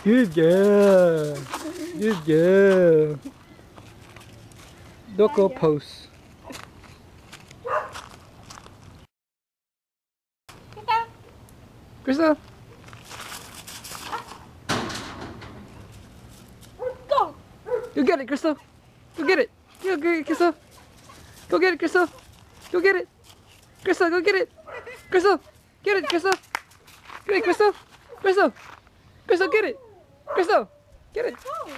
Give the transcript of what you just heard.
Good girl. Good girl. Doko pose. Crystal. Go. Go get it, Crystal. Go get it. Go get it, Crystal. Go get it, Crystal. Go get it. Crystal, go get it. Crystal, get it, Crystal. Get it, Crystal. Crystal. Crystal, get it. Crystal, get it. Go.